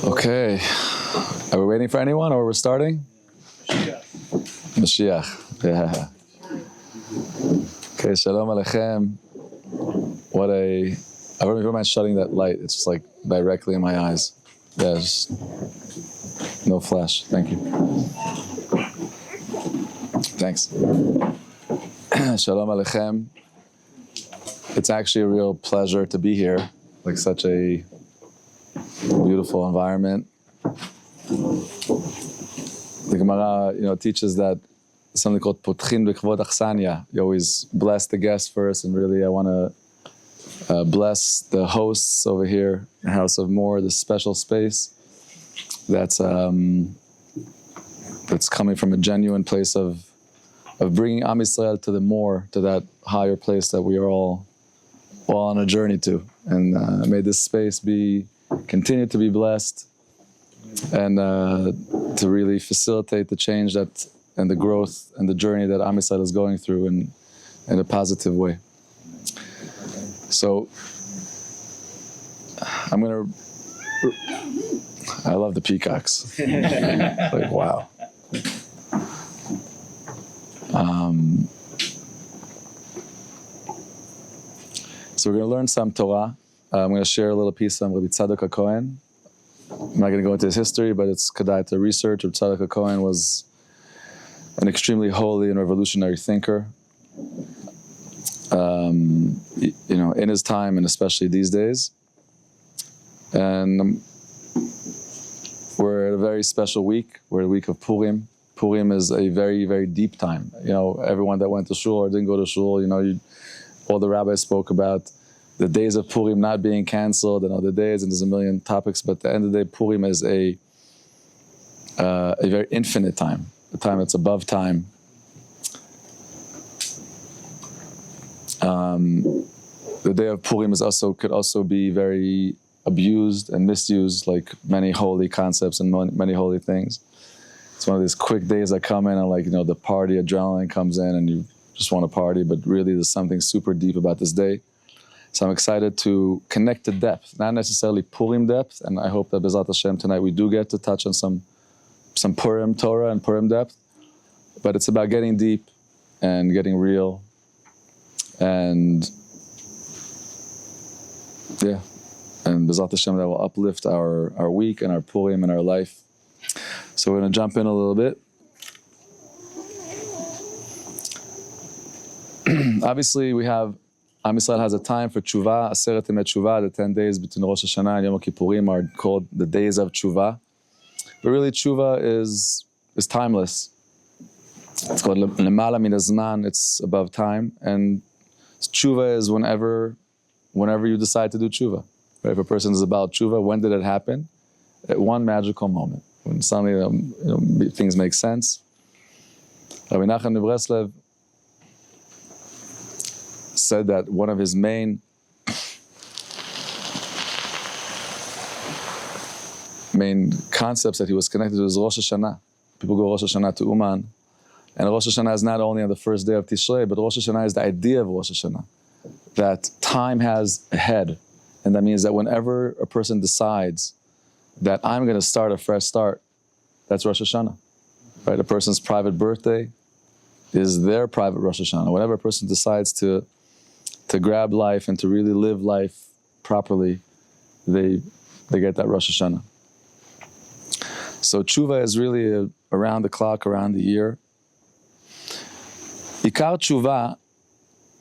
Okay. Are we waiting for anyone or we're starting? Mashiach. Yeah. Okay, Shalom Aleichem. I don't mind shutting that light. It's just like directly in my eyes. Yeah, just no flash. Thank you. Thanks. Shalom Aleichem. It's actually a real pleasure to be here. Like such a beautiful environment. The Gemara, teaches that something called Putchin B'Kvod Achsanya. You always bless the guest first, and really I want to bless the hosts over here, House of More, this special space that's coming from a genuine place of bringing Am Yisrael to the more, to that higher place that we are all on a journey to. And may this space continue to be blessed and to really facilitate the change and the growth and the journey that Am Yisrael is going through in a positive way. So I love the peacocks. Like, wow. So we're going to learn some Torah. I'm going to share a little piece on Rabbi Tzadok HaKohen. I'm not going to go into his history, but it's kedai to research. Rabbi Tzadok HaKohen was an extremely holy and revolutionary thinker. In his time and especially these days. And we're at a very special week. We're at the week of Purim. Purim is a very, very deep time. Everyone that went to shul or didn't go to shul, all the rabbis spoke about the days of Purim not being canceled and other days, and there's a million topics, but at the end of the day, Purim is a very infinite time, a time that's above time. The day of Purim could also be very abused and misused, like many holy concepts and many holy things. It's one of these quick days that come in and the party adrenaline comes in and you just want to party, but really there's something super deep about this day. So I'm excited to connect to depth, not necessarily Purim depth, and I hope that B'ezrat Hashem tonight we do get to touch on some Purim Torah and Purim depth, but it's about getting deep and getting real. And B'ezrat Hashem that will uplift our week and our Purim and our life. So we're going to jump in a little bit. Obviously, we have Am Yisrael has a time for Teshuvah. Aseret Emet Teshuvah, the 10 days between Rosh Hashanah and Yom Kippurim are called the days of Teshuvah. But really, Teshuvah is timeless. It's called Lemala Min Hazman. It's above time, and Teshuvah is whenever you decide to do Teshuvah. Right? If a person is about Teshuvah, when did it happen? At one magical moment, when suddenly things make sense. Rabbi Nachman of Breslev said that one of his main concepts that he was connected to is Rosh Hashanah. People go Rosh Hashanah to Uman, and Rosh Hashanah is not only on the first day of Tishrei, but Rosh Hashanah is the idea of Rosh Hashanah, that time has a head, and that means that whenever a person decides that I'm going to start a fresh start, that's Rosh Hashanah. Right? A person's private birthday is their private Rosh Hashanah. Whenever a person decides to grab life and to really live life properly, they get that Rosh Hashanah. So Teshuvah is really around the clock, around the year. Ikar Teshuvah,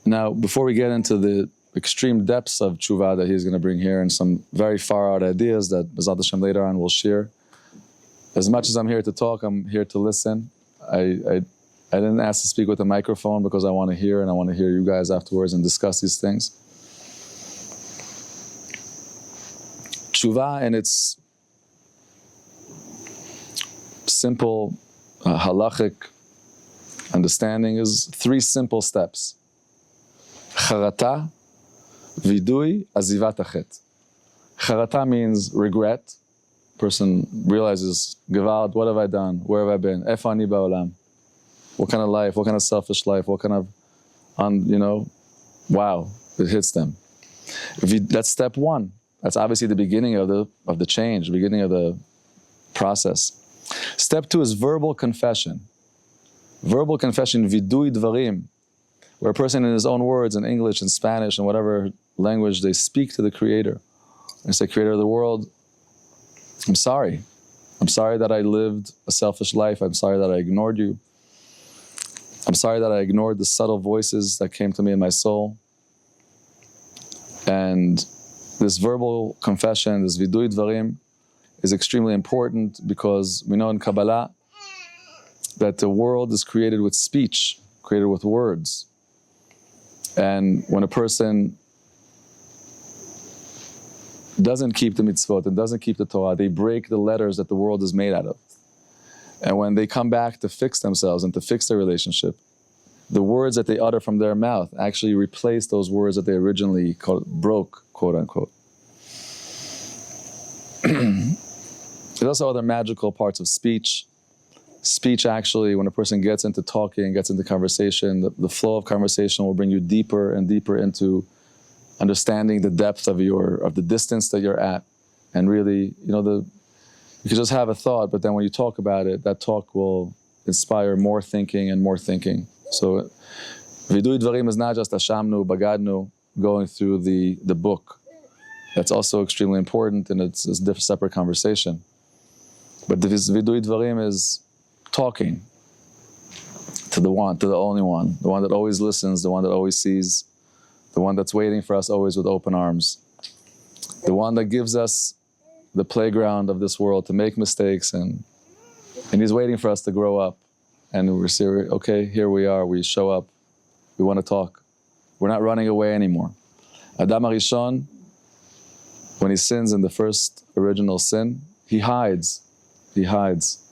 now before we get into the extreme depths of Teshuvah that he's going to bring here and some very far out ideas that B'ezrat Hashem later on will share, as much as I'm here to talk, I'm here to listen. I didn't ask to speak with a microphone because I want to hear, and I want to hear you guys afterwards and discuss these things. Teshuvah in its simple halachic understanding is 3 simple steps. Charata, vidui, azivat achet. Charata means regret. Person realizes, Gewalt, what have I done? Where have I been? Efa ani ba'olam. What kind of life? What kind of selfish life? What kind of, wow, it hits them. That's step 1. That's obviously the beginning of the change, the beginning of the process. Step 2 is verbal confession. Verbal confession, vidui dvarim, where a person in his own words, in English, in Spanish, in whatever language, they speak to the Creator. They say, Creator of the world, I'm sorry. I'm sorry that I lived a selfish life. I'm sorry that I ignored you. I'm sorry that I ignored the subtle voices that came to me in my soul. And this verbal confession, this vidui dvarim, is extremely important because we know in Kabbalah that the world is created with speech, created with words. And when a person doesn't keep the mitzvot and doesn't keep the Torah, they break the letters that the world is made out of. And when they come back to fix themselves and to fix their relationship, the words that they utter from their mouth actually replace those words that they originally broke, quote unquote. There's also other magical parts of speech. Speech actually, when a person gets into talking, gets into conversation, the flow of conversation will bring you deeper and deeper into understanding the depth of the distance that you're at. And really, you can just have a thought, but then when you talk about it, that talk will inspire more thinking and more thinking. So, vidui dvarim is not just ashamnu, bagadnu, going through the book. That's also extremely important, and it's a separate conversation. But this vidui dvarim is talking to the one, to the only one, the one that always listens, the one that always sees, the one that's waiting for us always with open arms, the one that gives us the playground of this world to make mistakes, and he's waiting for us to grow up. And we're serious, okay, here we are, we show up, we want to talk. We're not running away anymore. Adam HaRishon, when he sins in the first original sin, he hides. He hides.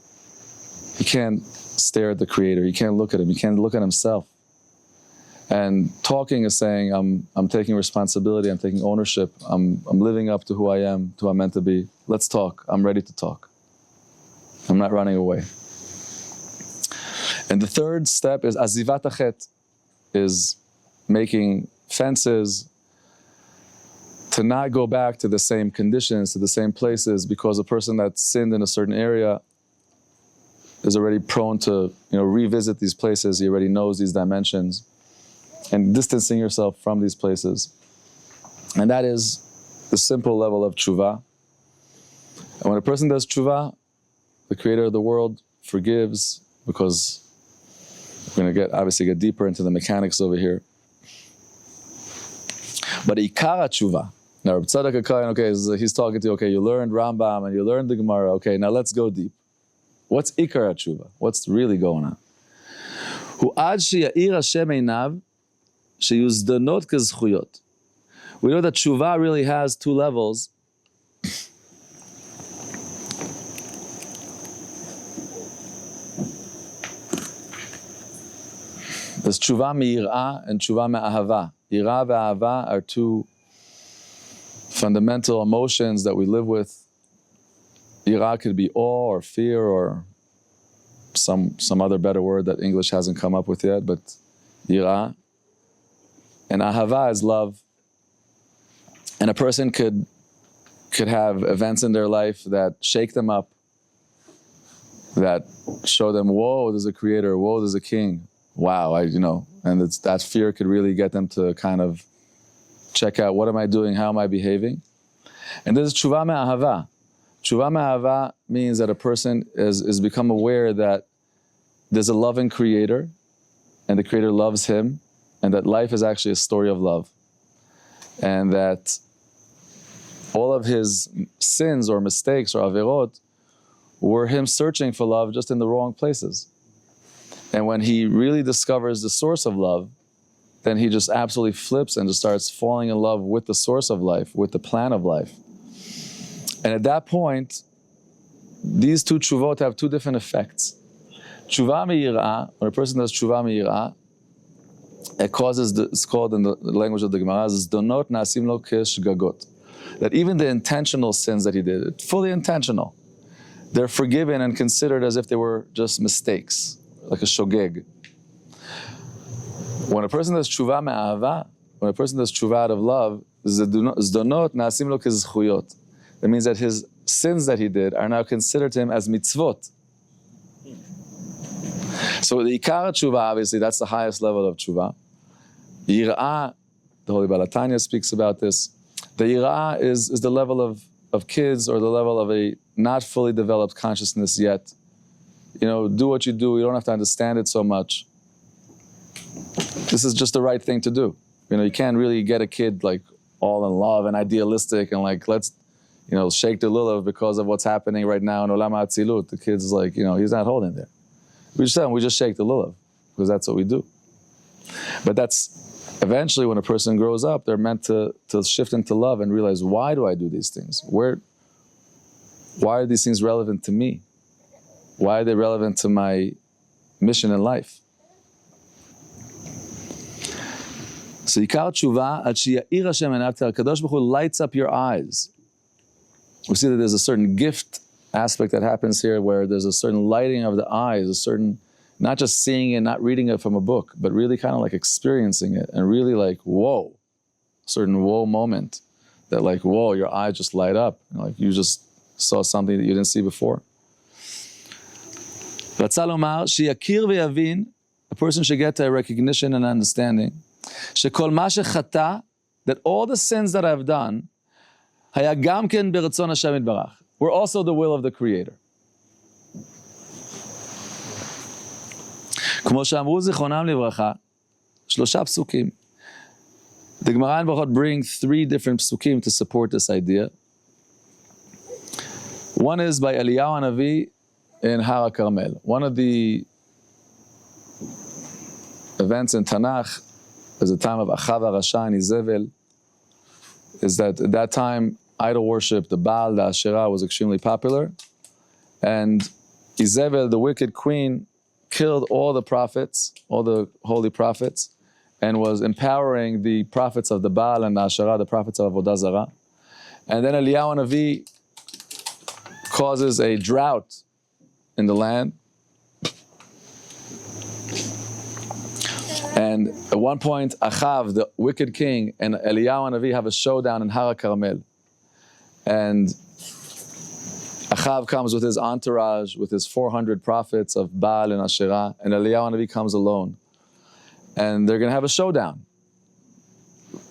He can't stare at the Creator. He can't look at him. He can't look at himself. And talking is saying, I'm taking responsibility. I'm taking ownership. I'm living up to who I am, to who I'm meant to be. Let's talk. I'm ready to talk. I'm not running away. And the third step is azivat hachet, is making fences to not go back to the same conditions, to the same places, because a person that sinned in a certain area is already prone to revisit these places. He already knows these dimensions, and distancing yourself from these places. And that is the simple level of teshuvah. And when a person does teshuvah, the Creator of the world forgives, because we're going to obviously get deeper into the mechanics over here. But ikar teshuvah. Now, Reb Tzadok HaKohen, okay, he's talking to you, okay, you learned Rambam and you learned the Gemara, okay, now let's go deep. What's ikar teshuvah? What's really going on? Hu ad sheya'ir Hashem einav sheyuzdanot kezchuyot. We know that teshuvah really has two levels. There's teshuvah me'irah and teshuvah me'ahava. Irah ve'ahava are two fundamental emotions that we live with. Irah could be awe or fear or some other better word that English hasn't come up with yet, but Irah. And ahava is love. And a person could have events in their life that shake them up, that show them, whoa, there's a Creator, whoa, there's a King. Wow, and that fear could really get them to kind of check out, what am I doing, how am I behaving? And this is teshuvah me'ahava. Teshuvah me'ahava means that a person is become aware that there's a loving Creator, and the Creator loves him, and that life is actually a story of love. And that all of his sins or mistakes or averot were him searching for love just in the wrong places. And when he really discovers the source of love, then he just absolutely flips and just starts falling in love with the source of life, with the plan of life. And at that point, these two teshuvot have two different effects. Teshuvah me'irah, when a person does teshuvah me'irah, it causes, it's called in the language of the Gemara, zdonot na'asim lo keshgagot. That even the intentional sins that he did, fully intentional, they're forgiven and considered as if they were just mistakes, like a shogeg. When a person does teshuvah me'ahava, when a person does teshuvah out of love, zdonot na'asim lo kezchuyot. That means that his sins that he did are now considered to him as mitzvot. So the ikar tshuva, obviously, that's the highest level of tshuva. Yira'ah, the Holy Baal HaTanya speaks about this. The yira'ah is the level of kids, or the level of a not fully developed consciousness yet. Do what you do. You don't have to understand it so much. This is just the right thing to do. You can't really get a kid like all in love and idealistic and like, let's, shake the lulav because of what's happening right now in Olam HaAtzilut. The kid's like, he's not holding there. We just shake the lulav because that's what we do. But that's eventually when a person grows up, they're meant to shift into love and realize, why do I do these things? Why are these things relevant to me? Why are they relevant to my mission in life? So Yikar Tshuva, Ad Sheya'ir Hashem Einav, Kadosh Baruch Hu lights up your eyes. We see that there's a certain gift aspect that happens here, where there's a certain lighting of the eyes, a certain, not just seeing it, not reading it from a book, but really kind of like experiencing it, and really like, whoa, certain whoa moment, that like, whoa, your eyes just light up, like you just saw something that you didn't see before. Ratzah lomar, sheyakir v'yavin, a person should get to a recognition and understanding, shekol ma shechata, that all the sins that I've done, haya gam ken b'ratzon Hashem yitbarach, were also the will of the Creator. כמו שאמרו זיכרונם לברכה, 3 פסוקים. The Gemara and Brachot bring 3 different psukim to support this idea. One is by Eliyahu Hanavi in Har HaKarmel. One of the events in Tanakh is the time of Achav HaRasha and Izevel, is that at that time idol worship, the Baal, the Asherah, was extremely popular, and Izevel, the wicked queen, killed all the prophets, all the holy prophets, and was empowering the prophets of the Baal and the Asherah, the prophets of Avodah Zarah. And then Eliyahu Hanavi causes a drought in the land. And at one point, Achav, the wicked king, and Eliyahu Hanavi have a showdown in Har HaKarmel. And Achav comes with his entourage, with his 400 prophets of Baal and Asherah, and Eliyahu Hanavi comes alone. And they're going to have a showdown.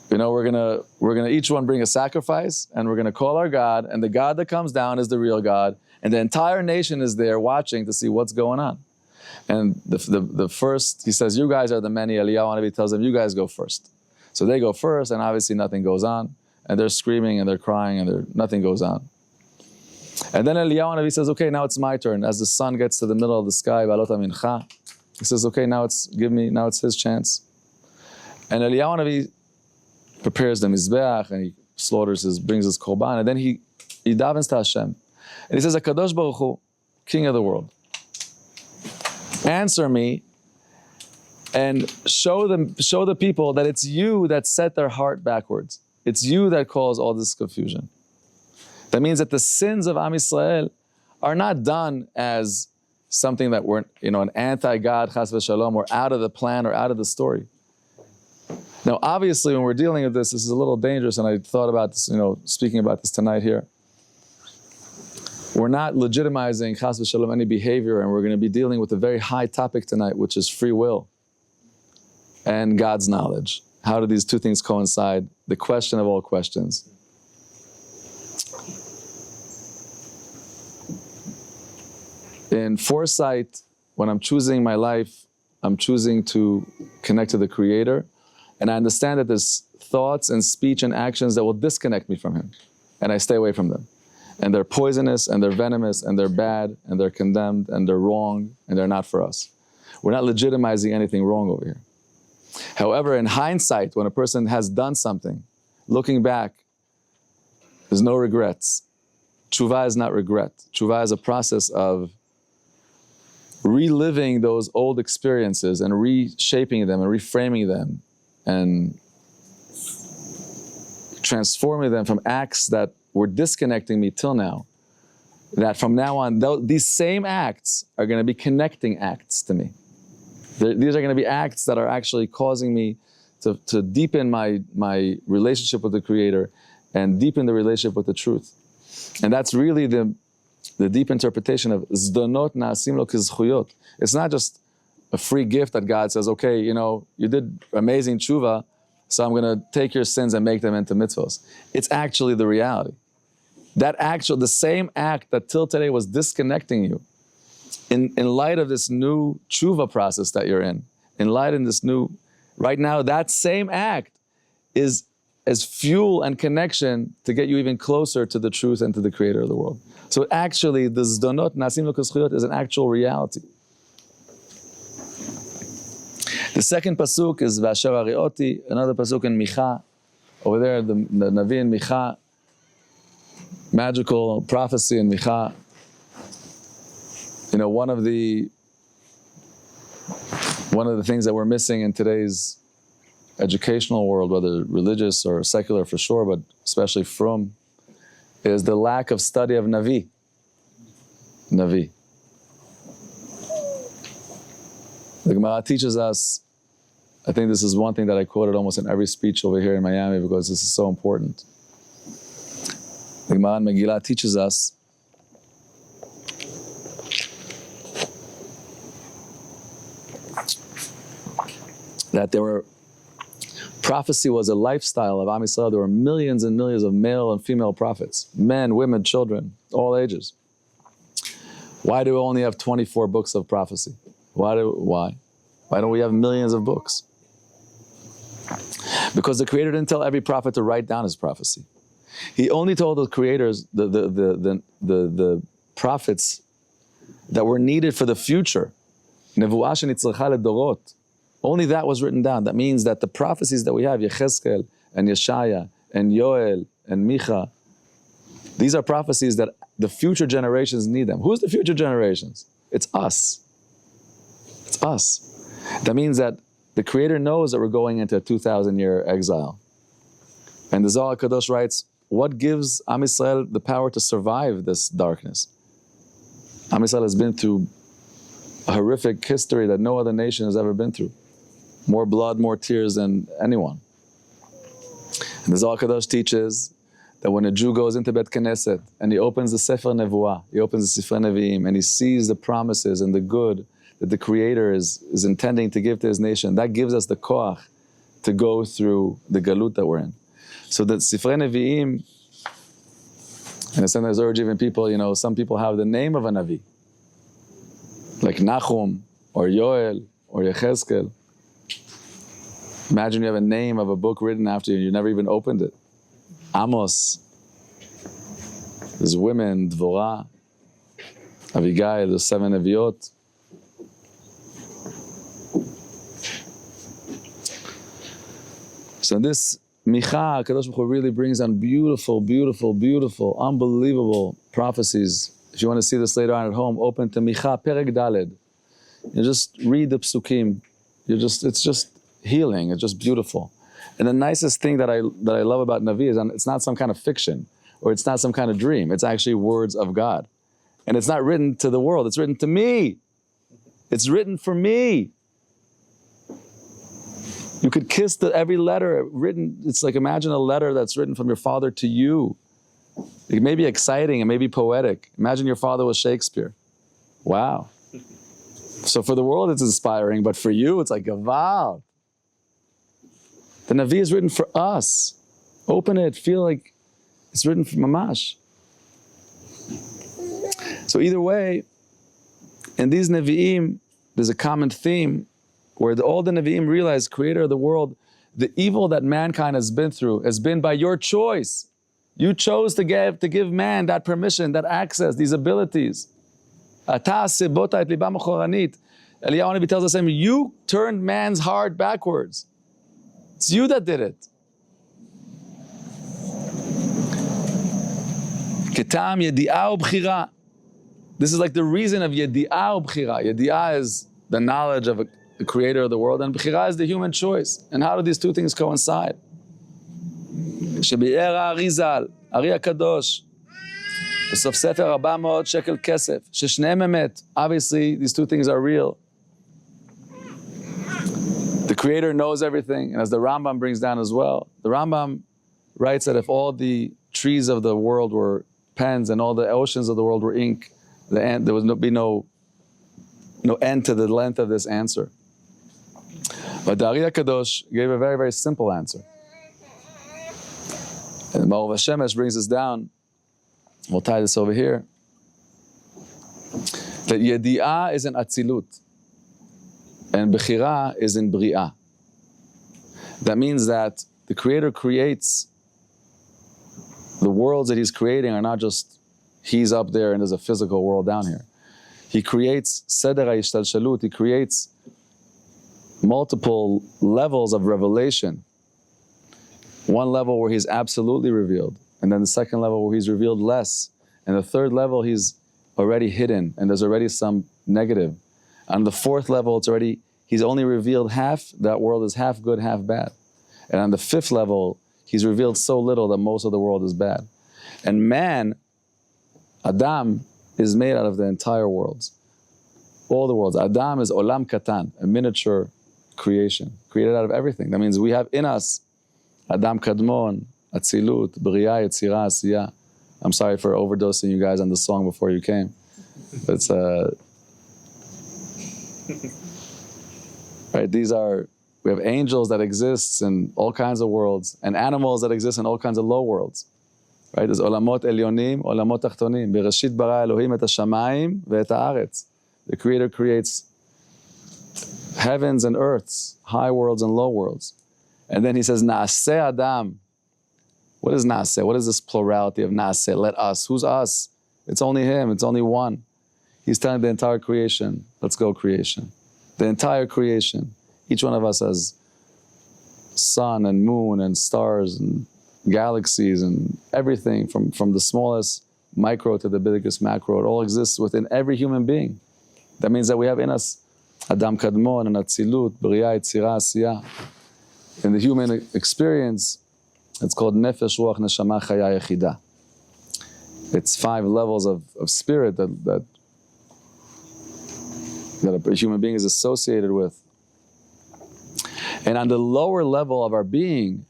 We're gonna each one bring a sacrifice, and we're going to call our God, and the God that comes down is the real God, and the entire nation is there watching to see what's going on. And the first, he says, you guys are the many. Eliyahu Hanavi tells them, you guys go first. So they go first, and obviously nothing goes on. And they're screaming, and they're crying, and nothing goes on. And then Eliyahu Hanavi says, okay, now it's my turn. As the sun gets to the middle of the sky, Ba'alot HaMincha, he says, okay, now it's his chance. And Eliyahu Hanavi prepares the Mizbeach, and he brings his Korban, and then he davens to Hashem. And he says, HaKadosh Baruch Hu, King of the world, answer me and show the people that it's you that set their heart backwards. It's you that caused all this confusion. That means that the sins of Am Yisrael are not done as something that we're, an anti-God, chas v'shalom, or out of the plan or out of the story. Now, obviously, when we're dealing with this is a little dangerous, and I thought about this, speaking about this tonight here. We're not legitimizing chas v'shalom any behavior, and we're going to be dealing with a very high topic tonight, which is free will and God's knowledge. How do these two things coincide? The question of all questions. In foresight, when I'm choosing my life, I'm choosing to connect to the Creator, and I understand that there's thoughts and speech and actions that will disconnect me from Him, and I stay away from them. And they're poisonous, and they're venomous, and they're bad, and they're condemned, and they're wrong, and they're not for us. We're not legitimizing anything wrong over here. However, in hindsight, when a person has done something, looking back, there's no regrets. Teshuvah is not regret. Teshuvah is a process of reliving those old experiences and reshaping them and reframing them and transforming them from acts that were disconnecting me till now. That from now on, these same acts are going to be connecting acts to me. These are going to be acts that are actually causing me to deepen my relationship with the Creator and deepen the relationship with the truth. And that's really the deep interpretation of zdonot na'asim lo kizchuyot. It's not just a free gift that God says, okay, you did amazing Teshuvah, so I'm going to take your sins and make them into mitzvos. It's actually the reality. The same act that till today was disconnecting you, in light of this new Teshuvah process that you're in light of this new, right now, that same act is as fuel and connection to get you even closer to the truth and to the Creator of the world. So actually, the zdonot nasim lo kizchuyot is an actual reality. The second pasuk is V'asher arioti, another pasuk in Micha. Over there, the Navi in Micha, magical prophecy in Micha. One of the things that we're missing in today's educational world, whether religious or secular for sure, but especially from, is the lack of study of Navi. Navi. The Gemara teaches us, I think this is one thing that I quoted almost in every speech over here in Miami because this is so important. The Gemara in Megillah teaches us that prophecy was a lifestyle of Am Yisrael. There were millions and millions of male and female prophets, men, women, children, all ages. Why do we only have 24 books of prophecy? Why don't we have millions of books? Because the Creator didn't tell every prophet to write down his prophecy. He only told the creators, the prophets that were needed for the future. Nevuah shenitzracha ledorot. Only that was written down. That means that the prophecies that we have, Yechezkel and Yeshaya and Yoel and Micha, these are prophecies that the future generations need them. Who's the future generations? It's us. It's us. That means that the Creator knows that we're going into a 2,000-year exile. And the Zohar Kadosh writes, what gives Am Yisrael the power to survive this darkness? Am Yisrael has been through a horrific history that no other nation has ever been through. More blood, more tears than anyone. And the Zohar Kadosh teaches that when a Jew goes into Bet Knesset and he opens the Sefer Nevuah, he opens the Sefer Nevi'im, and he sees the promises and the good that the Creator is intending to give to His nation, that gives us the koach to go through the galut that we're in. So that Sefer Nevi'im, and I sometimes urge even people, some people have the name of a Navi, like Nachum, or Yoel, or Yechezkel. Imagine you have a name of a book written after you, and you never even opened it. Amos. There's women, Dvorah, Avigai, there's 7 Neviot. So this Micha, Kadosh Baruch Hu really brings on beautiful, beautiful, beautiful, unbelievable prophecies. If you want to see this later on at home, open to Micha, Perek Daled. You just read the psukim. It's just healing. It's just beautiful. And the nicest thing that I love about Navi is it's not some kind of fiction, or it's not some kind of dream. It's actually words of God. And it's not written to the world. It's written to me. It's written for me. You could kiss every letter written. It's like, imagine a letter that's written from your father to you. It may be exciting, it may be poetic. Imagine your father was Shakespeare. Wow. So for the world it's inspiring, but for you it's like Gaval. The Navi is written for us. Open it, feel like it's written for Mamash. So either way, in these Nevi'im, there's a common theme where all the Nevi'im realize, Creator of the world, the evil that mankind has been through has been by your choice. You chose to give man that permission, that access, these abilities. Eliyahu Navi tells us, you turned man's heart backwards. It's you that did it. Ketam yedi'ah u'bchira. This is like the reason of yedi'ah u'bchira. Yedi'ah is the knowledge of the Creator of the world, and bchira is the human choice. And how do these two things coincide? שביאר האריזל, ארי הקדוש, בסוף ספר 400 שקל כסף, ששניהם אמת. Obviously, these two things are real. The Creator knows everything, and as the Rambam brings down as well, the Rambam writes that if all the trees of the world were pens and all the oceans of the world were ink, there would be no end to the length of this answer. But the Ari HaKadosh gave a very, very simple answer. And Rav Avshi brings this down. We'll tie this over here. That Yedi'ah is in Atzilut, and Bechira is in Bri'ah. That means that the Creator creates, the worlds that He's creating are not just He's up there and there's a physical world down here. He creates Seder HaYishtalshalut, He creates multiple levels of revelation. One level where He's absolutely revealed, and then the second level where He's revealed less, and the third level He's already hidden, and there's already some negative. On the fourth level, He's only revealed half, that world is half good, half bad. And on the fifth level, He's revealed so little that most of the world is bad. And man, Adam, is made out of the entire worlds. All the worlds. Adam is Olam Katan, a miniature creation, created out of everything. That means we have in us Adam Kadmon, Atzilut, B'riah, Yetzirah, Asiyah. I'm sorry for overdosing you guys on the song before you came. It's right. We have angels that exist in all kinds of worlds, and animals that exist in all kinds of low worlds. Right? There's olamot elyonim, olamot tachtonim. Bereshit bara Elohim et hashamayim ve'et haaretz. The Creator creates heavens and earths, high worlds and low worlds. And then He says, Naaseh Adam. What is Naaseh? What is this plurality of Naaseh? Let us. Who's us? It's only Him. It's only one. He's telling the entire creation, let's go creation. The entire creation. Each one of us has sun and moon and stars and galaxies and everything from the smallest micro to the biggest macro. It all exists within every human being. That means that we have in us Adam Kadmon and Atzilut, B'riah, Yetzirah, Asiyah. In the human experience, it's called Nefesh, Ruach, Neshama, Chaya, Yechidah. It's 5 levels of spirit that a human being is associated with. And on the lower level of our being,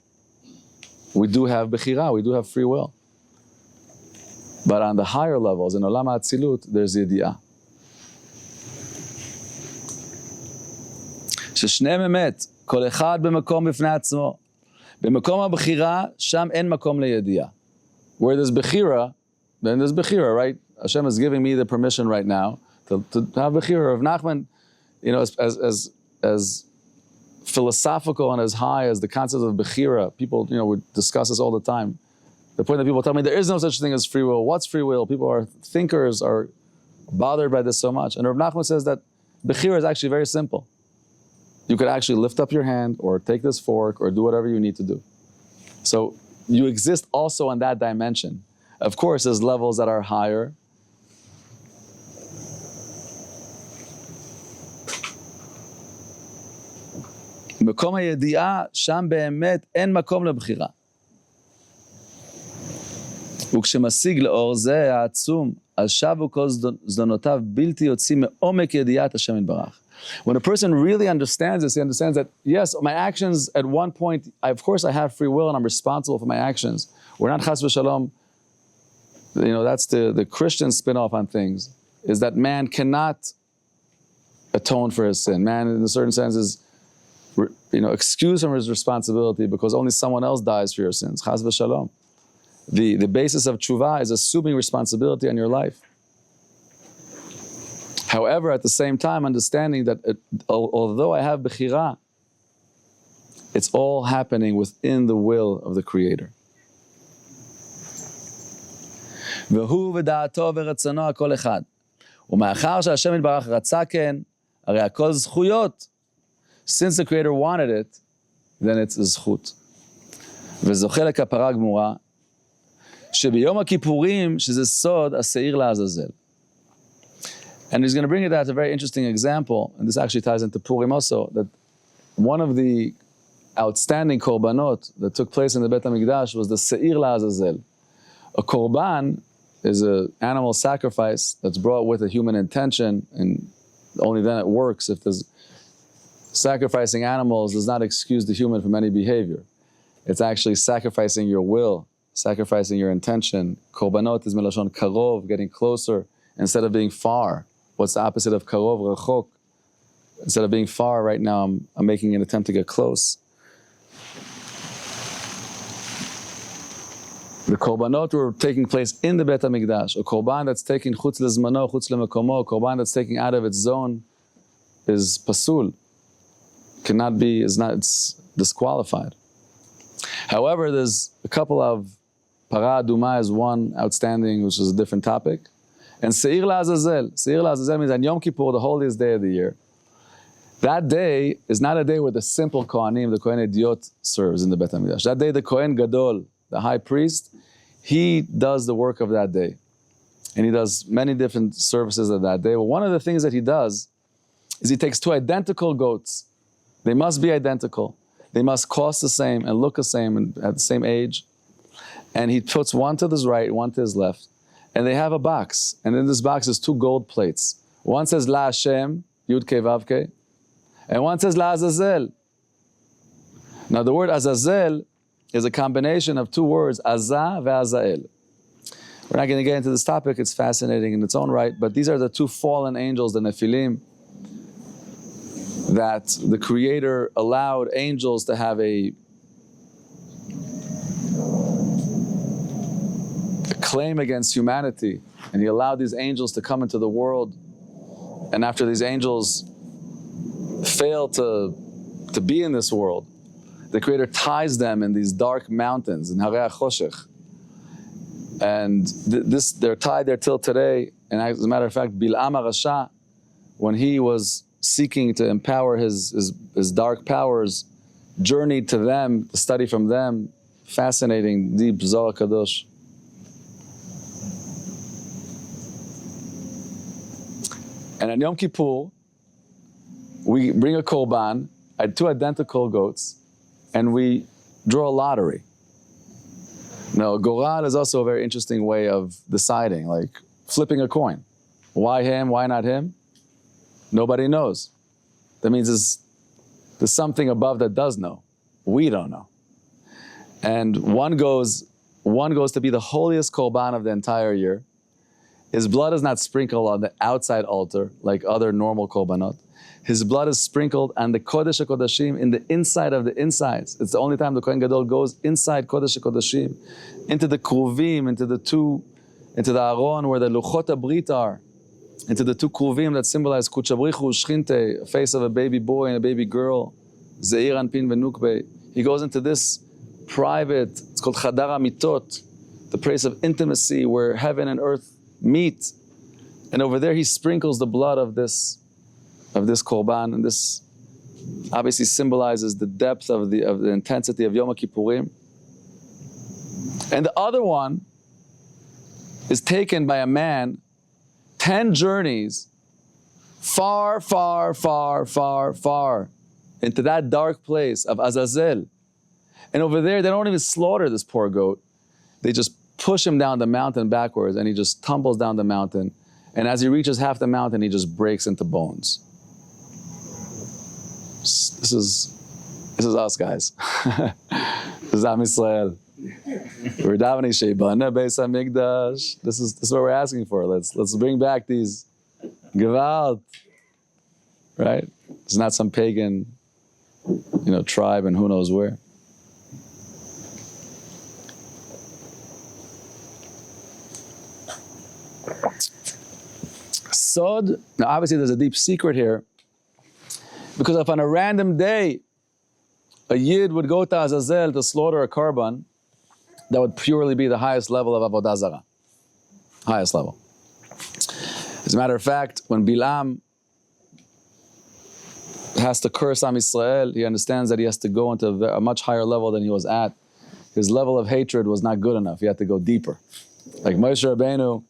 we do have Bechira, we do have free will. But on the higher levels, in Olam HaAtzilut, there's Yedi'ah. ששניהם אמת, כל אחד במקום בפני עצמו. במקום הבחירה, שם אין מקום לידיעה. Where there's Bechira, then there's Bechira, right? Hashem is giving me the permission right now to have Bechira. Of Nachman, as philosophical and as high as the concept of Bechira, people, would discuss this all the time. The point that people tell me, there is no such thing as free will. What's free will? Thinkers are bothered by this so much. And Rav Nachman says that Bechira is actually very simple. You could actually lift up your hand or take this fork or do whatever you need to do. So you exist also in that dimension. Of course, there's levels that are higher. מקום הידיעה, שם באמת אין מקום לבחירה. וכשמשיג לאור זה העצום, אז שבו כל זדונותיו בלתי יוצאים מעומק ידיעת השם יתברך. When a person really understands this, he understands that, yes, my actions at one point, of course I have free will and I'm responsible for my actions. We're not chas v'shalom. That's the Christian spin-off on things, is that man cannot atone for his sin. Man, in a certain sense, is excused from his responsibility because only someone else dies for your sins. Chas v'shalom. The basis of Teshuvah is assuming responsibility on your life. However, at the same time, understanding that although I have Bechira, it's all happening within the will of the Creator. והוא ודעתו ורצונו הכל אחד. ומאחר שהשם יתברך רצה כן, הרי הכל זכויות. Since the Creator wanted it, then it's זכות. וזוכה לכפרה גמורה, שביום הכיפורים, שזה סוד השעיר לעזאזל. And he's going to bring it out a very interesting example, and this actually ties into Purim also, that one of the outstanding korbanot that took place in the Beit HaMikdash was the Seir LaAzazel. A korban is an animal sacrifice that's brought with a human intention, and only then it works if there's Sacrificing animals does not excuse the human from any behavior. It's actually sacrificing your will, sacrificing your intention. Korbanot is melashon karov, getting closer instead of being far. What's the opposite of karov? Rachok. Instead of being far right now, I'm making an attempt to get close. The korbanot were taking place in the Bet HaMikdash. A korban that's taking chutz lezmano, chutz lemekomo, a korban that's taking out of its zone is pasul. Cannot be, it's disqualified. However, there's a couple of para aduma is one outstanding, which is a different topic. And seir la'azazel. Seir la'azazel means on Yom Kippur, the holiest day of the year. That day is not a day where the simple Kohanim, the Kohen Idiot, serves in the Bet HaMikdash. That day, the Kohen Gadol, the high priest, he does the work of that day. And he does many different services of that day. But one of the things that he does is he takes two identical goats. They must be identical. They must cost the same and look the same and at the same age. And he puts one to his right, one to his left. And they have a box. And in this box is two gold plates. One says La Hashem, Yud Kei Vav Kei. And one says La Azazel. Now the word Azazel is a combination of two words, Azah ve'Azael. We're not going to get into this topic, it's fascinating in its own right, but these are the two fallen angels, the Nephilim, that the Creator allowed angels to have a claim against humanity, and He allowed these angels to come into the world, and after these angels fail to be in this world, the Creator ties them in these dark mountains in Harei HaChoshech. And they're tied there till today. And as a matter of fact, Bil'am HaRasha, when he was seeking to empower his dark powers, journeyed to them, to study from them. Fascinating, deep Zohar Kadosh. And on Yom Kippur, we bring a korban, two identical goats, and we draw a lottery. Now, Goral is also a very interesting way of deciding, like flipping a coin. Why him? Why not him? Nobody knows. That means there's something above that does know. We don't know. And one goes to be the holiest korban of the entire year. His blood is not sprinkled on the outside altar like other normal korbanot. His blood is sprinkled on the Kodesh HaKodashim, in the inside of the insides. It's the only time the Kohen Gadol goes inside Kodesh HaKodashim, into the Kruvim, into the Aron where the Luchot HaBrit are, into the two Kruvim that symbolize Kuchabrichu, Shchinte, a face of a baby boy and a baby girl, Zeir Anpin Venukbe. He goes into this private, it's called Chadar HaMitot, the place of intimacy where heaven and earth meet. And over there he sprinkles the blood of this korban, and this obviously symbolizes the depth of the intensity of Yom Kippurim. And the other one is taken by a man 10 journeys far, far, far, far, far into that dark place of Azazel. And over there, they don't even slaughter this poor goat. They just push him down the mountain backwards, and he just tumbles down the mountain. And as he reaches half the mountain, he just breaks into bones. This is us, guys. This is Am Yisrael. We're davening Sheibana Beis HaMikdash. This is what we're asking for. Let's bring back these Gewalt, right? It's not some pagan, tribe and who knows where. Sod. Now, obviously, there's a deep secret here. Because if on a random day, a Yid would go to Azazel to slaughter a korban, that would purely be the highest level of Avodah Zarah. Highest level. As a matter of fact, when Bilam has to curse Am Yisrael, he understands that he has to go into a much higher level than he was at. His level of hatred was not good enough. He had to go deeper. Like Moshe Rabbeinu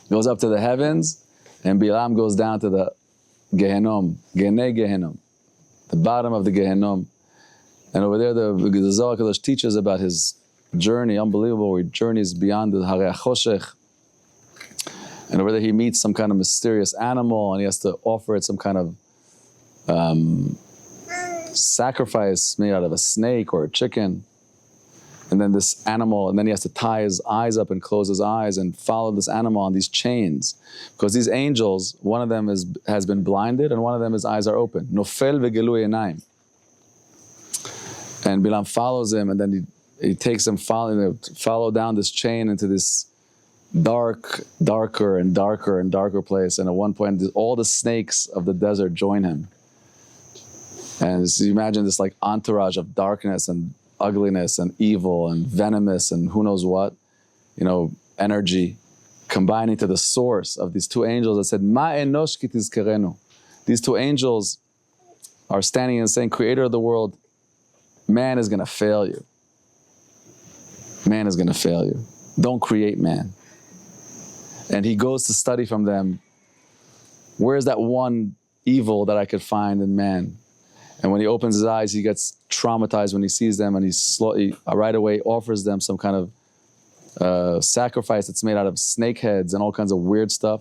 goes up to the heavens, and Bilam goes down to the Gehenom, Genei Gehenom, the bottom of the Gehenom. And over there, the Zohar Kadosh teaches about his journey, unbelievable, where he journeys beyond the Harei HaChoshech. And over there he meets some kind of mysterious animal, and he has to offer it some kind of sacrifice made out of a snake or a chicken, and then this animal, and then he has to tie his eyes up and close his eyes and follow this animal on these chains, because these angels, one of them has been blinded and one of them his eyes are open. Nofel v'gelu einayim. And Bilam follows him, and then he takes him follow down this chain into this darker and darker place. And at one point, all the snakes of the desert join him. And so you imagine this like entourage of darkness and ugliness and evil and venomous and who knows what, energy, combining to the source of these two angels that said, Ma enosh ki tizkerenu. These two angels are standing and saying, Creator of the world, man is going to fail you. Man is going to fail you. Don't create man. And he goes to study from them, where's that one evil that I could find in man? And when he opens his eyes, he gets traumatized when he sees them, and he right away offers them some kind of sacrifice that's made out of snake heads and all kinds of weird stuff.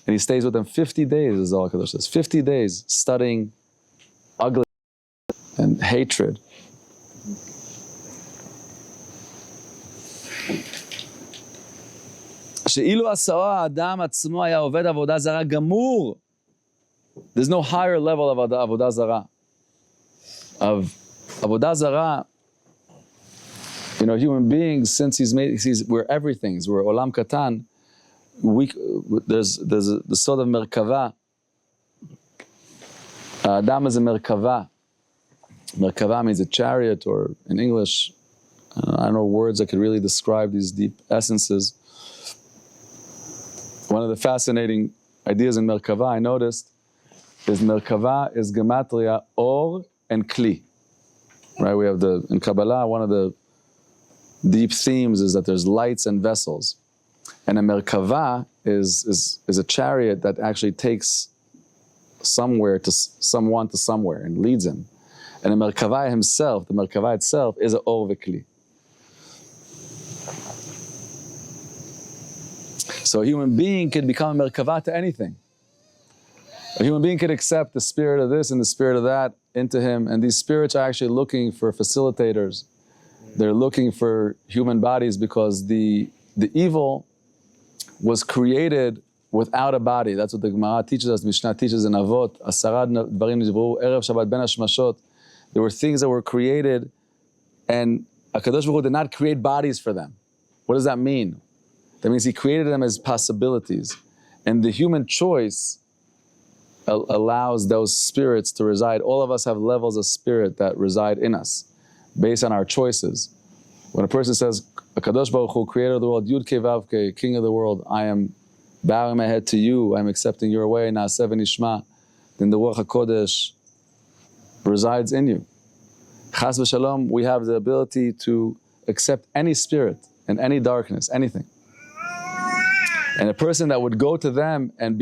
And he stays with them 50 days, as Zohar Kadosh says. 50 days studying ugly and hatred. שאילו עשאו האדם עצמו היה עובד עבודה זרה גמור. There's no higher level of עבודה זרה. Of עבודה זרה, human beings, since we're everything, we're olam katan, there's the sort of merkava. Adam is a merkava. Merkava means a chariot, or in English, I don't know words that could really describe these deep essences. One of the fascinating ideas in Merkava I noticed is Merkava is gematria or and kli. Right? We have in Kabbalah, one of the deep themes is that there's lights and vessels. And a Merkava is a chariot that actually takes someone to somewhere and leads him. And the Merkava himself, the Merkava itself, is a or v'kli. So a human being could become a merkava to anything. A human being could accept the spirit of this and the spirit of that into him, and these spirits are actually looking for facilitators. They're looking for human bodies because the evil was created without a body. That's what the Gemara teaches us, Mishnah teaches in Avot, Asarad Dvarim Nivru, Erev Shabbat Ben Hashmashot. There were things that were created, and HaKadosh Baruch Hu did not create bodies for them. What does that mean? That means he created them as possibilities. And the human choice allows those spirits to reside. All of us have levels of spirit that reside in us, based on our choices. When a person says, HaKadosh Baruch Hu, Creator of the world, Yud Kei Vav Kei, King of the world, I am bowing my head to you, I am accepting your way, Na'aseh v'nishma, then the Ruach HaKodesh resides in you. Chas v'shalom, we have the ability to accept any spirit and any darkness, anything. And a person that would go to them and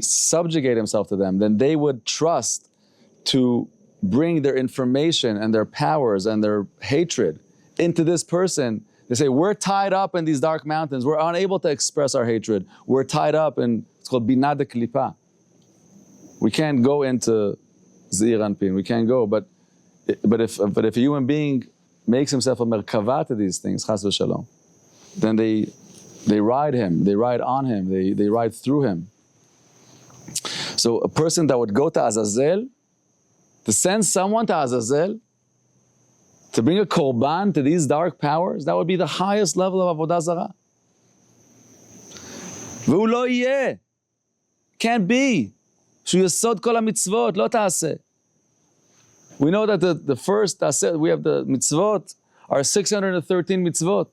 subjugate himself to them, then they would trust to bring their information and their powers and their hatred into this person. They say, we're tied up in these dark mountains. We're unable to express our hatred. We're tied up in, it's called binah de klipa. We can't go into Zir Anpin. We can't go. But if a human being makes himself a merkava to these things, chas v'shalom, then they ride him, they ride on him, they ride through him. So a person that would go to Azazel, to send someone to Azazel, to bring a korban to these dark powers, that would be the highest level of avodah zarah. V'hu lo yeh. Can't be. Shu yesod kol ha-mitzvot, lo ta'aseh. We know that the first, we have the mitzvot, are 613 mitzvot.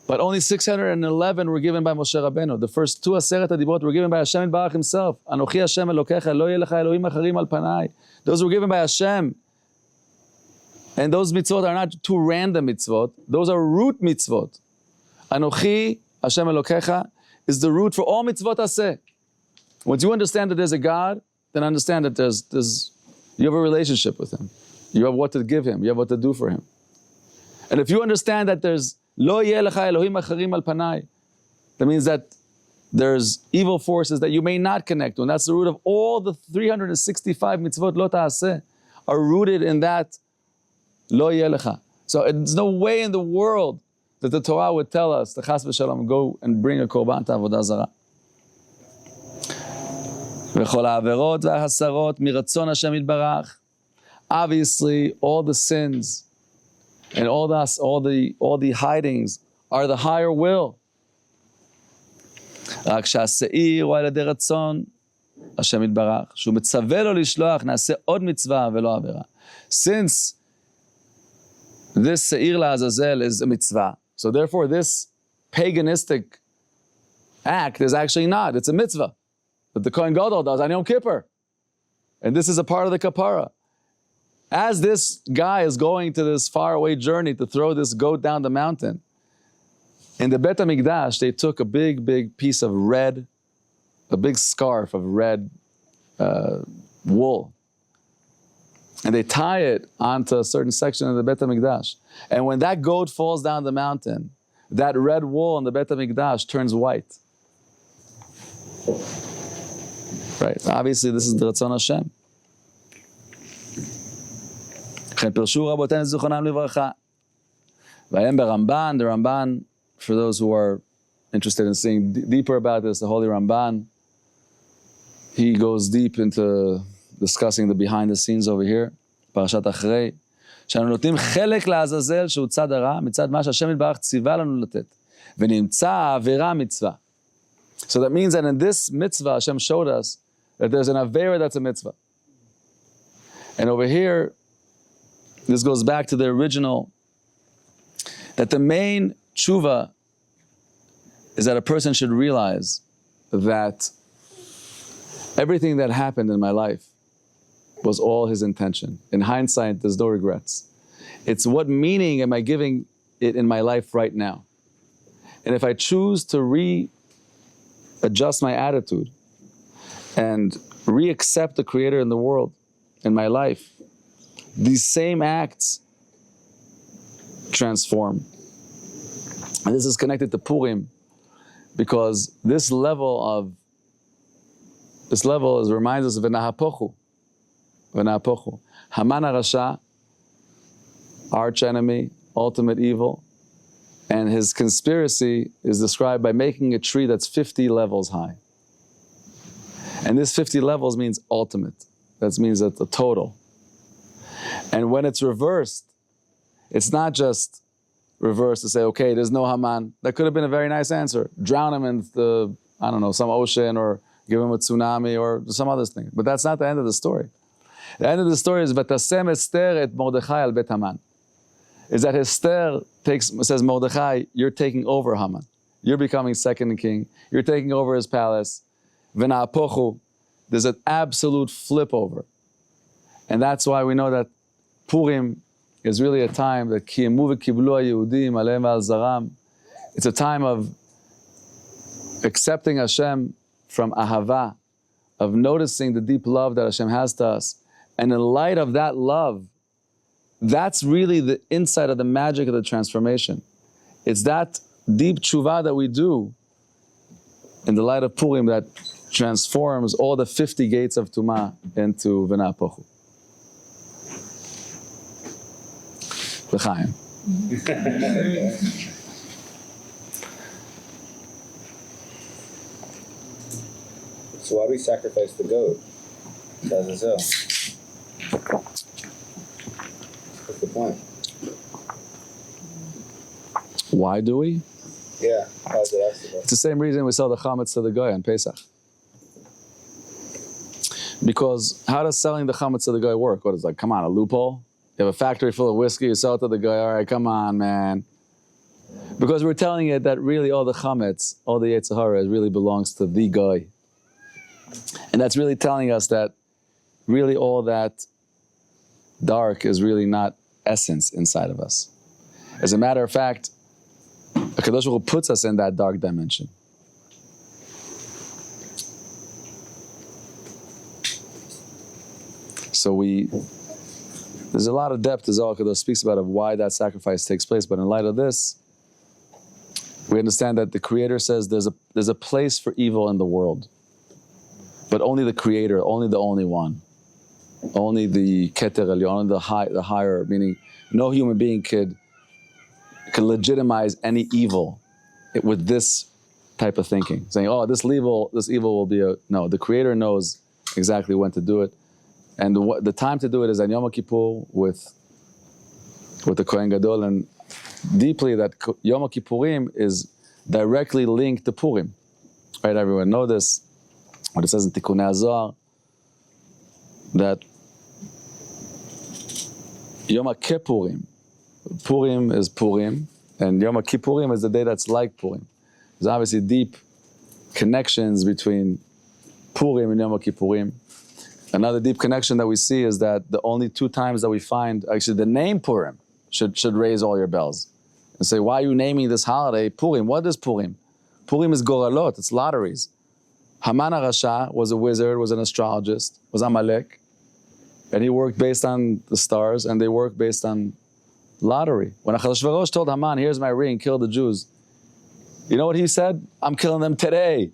But only 611 were given by Moshe Rabbeinu. The first two Aseret HaDibrot were given by Hashem Yitbarach himself. Anochi Hashem Elokecha, lo yeh lecha Elohim acharim al panai. Those were given by Hashem. And those mitzvot are not two random mitzvot. Those are root mitzvot. Anochi Hashem Elokecha is the root for all mitzvot aseh. Once you understand that there's a God, then understand that you have a relationship with Him. You have what to give Him. You have what to do for Him. And if you understand that there's Lo yeh lecha Elohim acharim al panai, that means that there's evil forces that you may not connect to. And that's the root of all the 365 mitzvot, lo ta'aseh, are rooted in that, lo yeh lecha. So there's no way in the world that the Torah would tell us, the chas v'shalom, go and bring a korban to avodah zarah. וכל העבירות והחסרות מרצון השם יתברך. Obviously, all the sins and all the hidings are the higher will. רק שהשעיר הוא על ידי רצון השם יתברך, שהוא מצווה לו לשלוח, נעשה עוד מצווה ולא עבירה. Since this seir la'azazel is a mitzvah, so therefore this paganistic act is actually not, it's a mitzvah that the Kohen Gadol does on Yom Kippur. And this is a part of the kapara. As this guy is going to this faraway journey to throw this goat down the mountain, in the Bet HaMikdash, they took a big piece of red, a big scarf of red wool, and they tie it onto a certain section of the Bet HaMikdash. And when that goat falls down the mountain, that red wool in the Bet HaMikdash turns white. Right, obviously this is the Ratzon Hashem. וכן פירשו רבותינו זיכרונם לברכה. והם ברמב"ן, the Ramban, for those who are interested in seeing deeper about this, the Holy Ramban, he goes deep into discussing the behind the scenes over here, פרשת אחרי, שאנו נותנים חלק לעזאזל שהוא צד הרע, מצד מה שהשם יתברך ציווה לנו לתת, ונמצא העבירה מצווה. So that means that in this mitzvah, Hashem showed us that there's an avera that's a mitzvah. And over here, this goes back to the original, that the main Teshuvah is that a person should realize that everything that happened in my life was all his intention. In hindsight, there's no regrets. It's what meaning am I giving it in my life right now? And if I choose to readjust my attitude and re-accept the Creator in the world, in my life, these same acts transform. And this is connected to Purim, because this level reminds us of V'nahapochu. V'nahapochu. Haman HaRasha, arch enemy, ultimate evil, and his conspiracy is described by making a tree that's 50 levels high. And this 50 levels means ultimate. That means that the total. And when it's reversed, it's not just reversed to say, okay, there's no Haman. That could have been a very nice answer. Drown him in the, I don't know, some ocean, or give him a tsunami, or some other thing. But that's not the end of the story. The end of the story is, V'tasem Esther et Mordechai al bet Haman. Is that Esther says, Mordechai, you're taking over Haman. You're becoming second king. You're taking over his palace. V'na'apochu. There's an absolute flip over. And that's why we know that Purim is really a time that Kiemu v'kiblu ha'Yehudim aleim v'al zaram. It's a time of accepting Hashem from ahava, of noticing the deep love that Hashem has to us. And in light of that love, that's really the insight of the magic of the transformation. It's that deep teshuvah that we do in the light of Purim that transforms all the 50 gates of Tumah into V'na'apochu. L'chaim. So why do we sacrifice the goat? What's the point? Why do we? Yeah, how is it asked about? It's the same reason we sell the chametz to the guy on Pesach. Because how does selling the chametz to the guy work? What is it, like, come on, a loophole? You have a factory full of whiskey, you sell it to the guy, all right, come on, man. Because we're telling it that really all the chametz, all the Yetzer Hara, really belongs to the guy. And that's really telling us that really all that dark is really not essence inside of us. As a matter of fact, HaKadosh Baruch Hu puts us in that dark dimension. So there's a lot of depth as Zohar HaKadosh speaks about of why that sacrifice takes place, but in light of this, we We understand that the Creator says there's a place for evil in the world, but only the Creator, only the only one, only the Keter Elyon, only the higher, meaning no human being could legitimize any evil with this type of thinking, saying, "Oh, this evil will be a..." No, the Creator knows exactly when to do it, and the time to do it is on Yom Kippur with the Kohen Gadol, and deeply that Yom Kippurim is directly linked to Purim. Right? Everyone know this. What it says in Tikkunei HaZohar, that Yom Kippurim, Purim is Purim, and Yom Kippurim is the day that's like Purim. There's obviously deep connections between Purim and Yom Kippurim. Another deep connection that we see is that the only two times that we find, actually the name Purim should raise all your bells. And say, why are you naming this holiday Purim? What is Purim? Purim is Goralot, it's lotteries. Haman HaRasha was a wizard, was an astrologist, was Amalek, and he worked based on the stars, and they worked based on lottery. When Achashverosh told Haman, here's my ring, kill the Jews, you know what he said? I'm killing them today.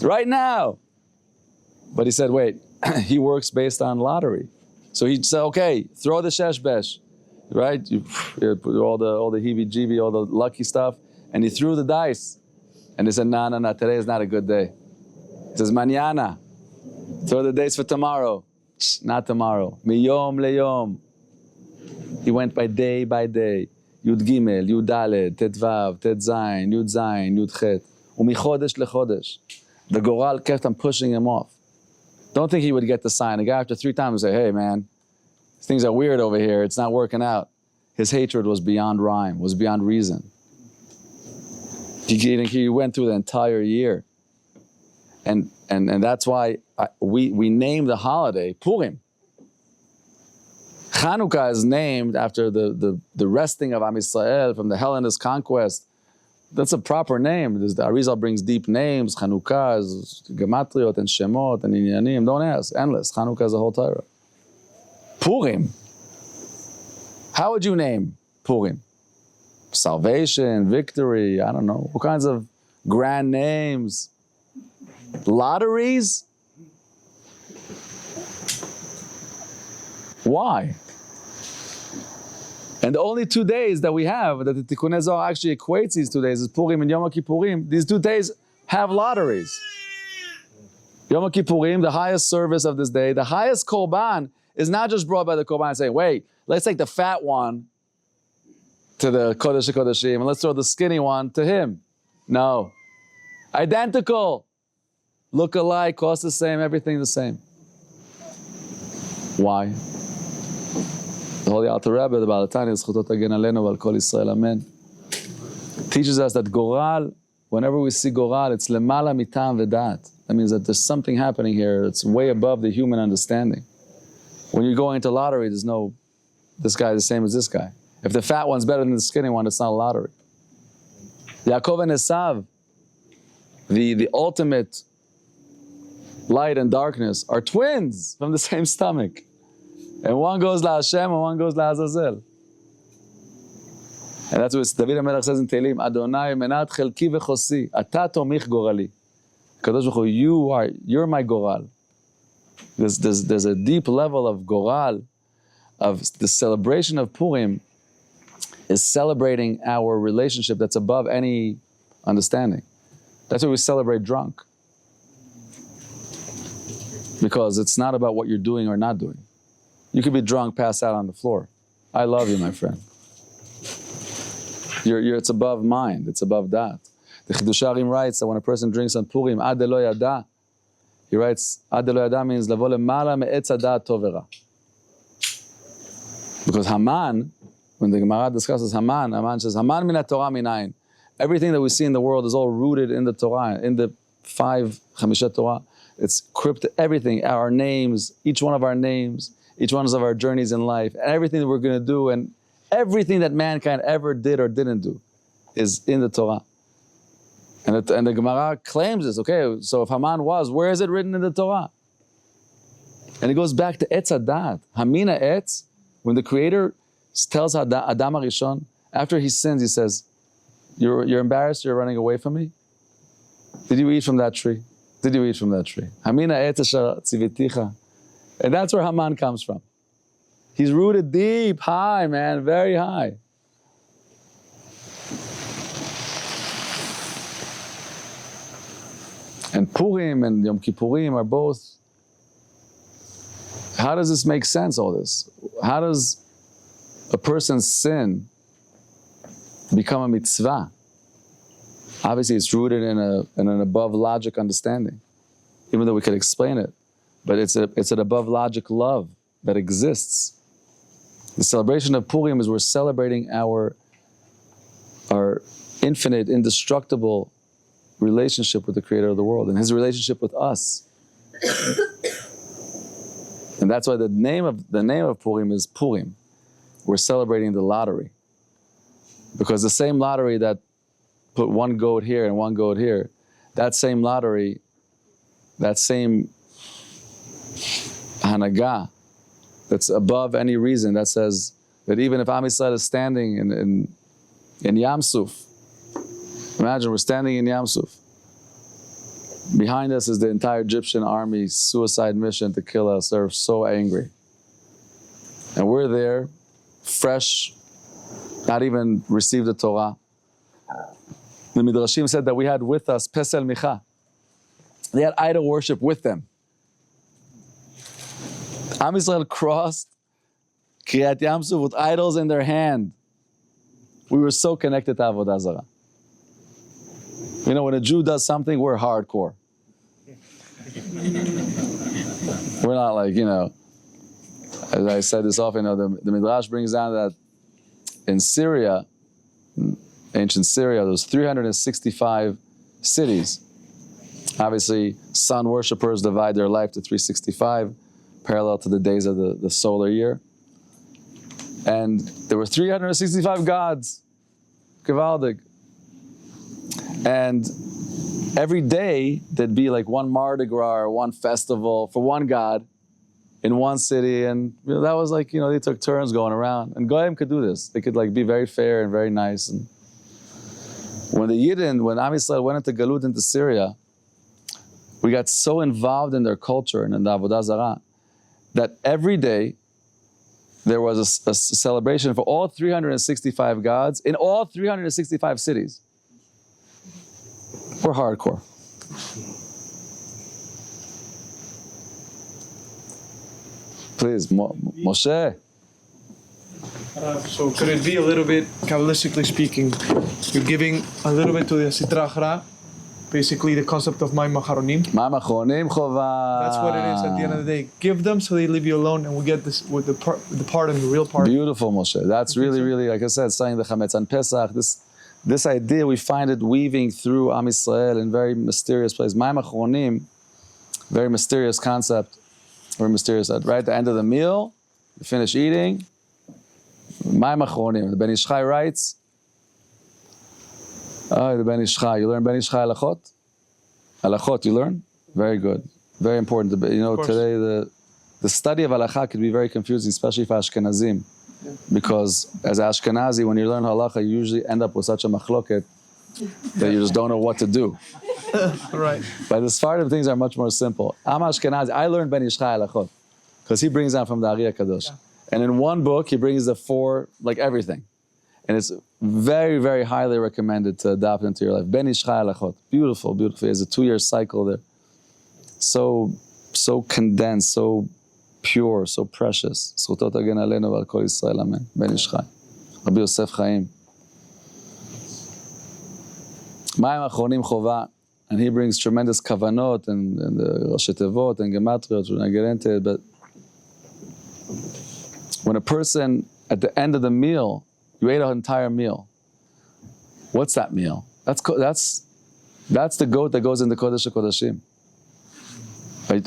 Right now. But he said, wait, he works based on lottery. So he said, okay, throw the sheshbesh, right? You put all the heebie-jeebie, all the lucky stuff, and he threw the dice. And he said, no, today is not a good day. He says, mañana, throw the dice for tomorrow. Not tomorrow. Miyom leyom. He went by day, Yud Gimel, Yud Daled, Tet Vav, Tet Zayin, Yud Zayin, Yud Chet. Umichodesh lechodesh. The Goral kept on pushing him off. Don't think he would get the sign. The guy after 3 times would say, hey man, things are weird over here, it's not working out. His hatred was beyond rhyme, was beyond reason. He went through the entire year. And that's why we named the holiday Purim. Chanukah is named after the resting of Am Yisrael from the Hellenist conquest. That's a proper name. The Arizal brings deep names. Chanukah is Gematriot and Shemot and Inyanim. Don't ask. Endless. Chanukah is a whole Torah. Purim. How would you name Purim? Salvation, victory, I don't know. What kinds of grand names? Lotteries? Why? And the only 2 days that we have, that the Tikkunei HaZohar actually equates these 2 days, is Purim and Yom Kippurim. These 2 days have lotteries. Yom Kippurim, the highest service of this day, the highest korban is not just brought by the korban saying, wait, let's take the fat one to the Kodesh HaKodeshim and let's throw the skinny one to him. No. Identical. Look alike, cost the same, everything the same. Why? The Holy Alter Rebbe, the Baal Tanya, Zchutot Hagen Aleinu V'al Kol Yisrael, Amen, teaches us that Goral, whenever we see Goral, it's lemala mitam v'dat. That means that there's something happening here that's way above the human understanding. When you're going into lottery, there's no, this guy is the same as this guy. If the fat one's better than the skinny one, it's not a lottery. Yaakov and Esav, the ultimate light and darkness, are twins from the same stomach. And one goes la Hashem and one goes la Azazel. And that's what David HaMelech says in Tehillim, Adonai menat chelki v'chosi, ata tomich gorali. Kadosh Baruch Hu, you're my goral. There's a deep level of goral, of the celebration of Purim is celebrating our relationship that's above any understanding. That's why we celebrate drunk. Because it's not about what you're doing or not doing. You could be drunk, pass out on the floor. I love you, my friend. It's above mind, it's above that. The Chidusharim writes that when a person drinks on Purim, Ad Lo Yada, he writes, Ad Lo Yada means Lavo Lemala Me'etz Hadat Tov V'Ra. Because Haman, when the Gemara discusses Haman says, Haman min Torah minayin. Everything that we see in the world is all rooted in the Torah, in the 5 Chamisha Torah. It's cryptic, everything, our names, each one of our names, each one of our journeys in life, and everything that we're going to do, and everything that mankind ever did or didn't do is in the Torah. And the Gemara claims this, okay, so if Haman was, where is it written in the Torah? And it goes back to Etz Hadat. Hamina Etz, when the Creator tells Adam HaRishon, after he sins, he says, You're embarrassed, you're running away from me? Did you eat from that tree? Did you eat from that tree? Hamina et asher tziviticha. And that's where Haman comes from. He's rooted deep, high, man, very high. And Purim and Yom Kippurim are both. How does this make sense, all this? How does a person's sin become a mitzvah? Obviously, it's rooted in an above logic understanding, even though we could explain it. But it's an above logic love that exists. The celebration of Purim is we're celebrating our infinite, indestructible relationship with the Creator of the world and His relationship with us. And that's why the name of Purim is Purim. We're celebrating the lottery. Because the same lottery that put one goat here and one goat here, that same lottery, that same Hanagah, that's above any reason, that says that even if Am Yisrael is standing in Yam Suf, imagine we're standing in Yam Suf. Behind us is the entire Egyptian army's suicide mission to kill us. They're so angry. And we're there, fresh, not even received the Torah. The Midrashim said that we had with us Pesel Micha. They had idol worship with them. Am Yisrael crossed Kriyat Yam Suf with idols in their hand. We were so connected to Avodah Zarah. You know, when a Jew does something, we're hardcore. We're not like, as I said this often, the Midrash brings down that in Syria, ancient Syria, there's 365 cities. Obviously, sun worshippers divide their life to 365, parallel to the days of the solar year. And there were 365 gods. Gewaldig. And every day there'd be like one Mardi Gras or one festival for one god in one city, and that was like, they took turns going around. And Goyim could do this. They could like be very fair and very nice. And when Am Yisrael went into Galut, into Syria, we got so involved in their culture and in the Avodah Zarah that every day there was a celebration for all 365 gods in all 365 cities. We're hardcore. Please, Moshe. So could it be a little bit, Kabbalistically speaking, you're giving a little bit to the Sitra Achra, basically the concept of Mayim Acharonim. Mayim Acharonim Chova. That's what it is at the end of the day. Give them so they leave you alone, and we get this with the part and the real part. Beautiful, Moshe. That's really, really, like I said, saying the Chametz on Pesach, this idea, we find it weaving through Am Yisrael in very mysterious places. Mayim Acharonim, very mysterious concept, very mysterious. Right at the end of the meal, you finish eating, Mayim Acharonim. The Ben Ish Chai writes, the Ben Ish Chai, you learn Ben Ish Chai Halachot? Halachot, you learn? Very good. Very important. Today the study of Halakha could be very confusing, especially for Ashkenazim. Yeah. Because as Ashkenazi, when you learn Halakha, you usually end up with such a machloket that you just don't know what to do. Right. But the Sephardim things are much more simple. I'm Ashkenazi. I learned Ben Ish Chai Halachot because he brings down from the Ari HaKadosh. Yeah. And in one book, he brings the 4, like everything. And it's very, very highly recommended to adopt into your life. Ben Ish Chai Halachot. Beautiful, beautiful. He has a 2-year cycle there. So condensed, so pure, so precious. Zchuto tagen aleinu ועל כל ישראל, amen. Ben Ish Chai. Rabbi Yosef Chaim. Mayim Acharonim Chova. And he brings tremendous kavanot and the Rosh Tevot and Gematriot, we're not getting into it, but when a person, at the end of the meal, you ate an entire meal. What's that meal? That's the goat that goes in the Kodesh HaKodashim.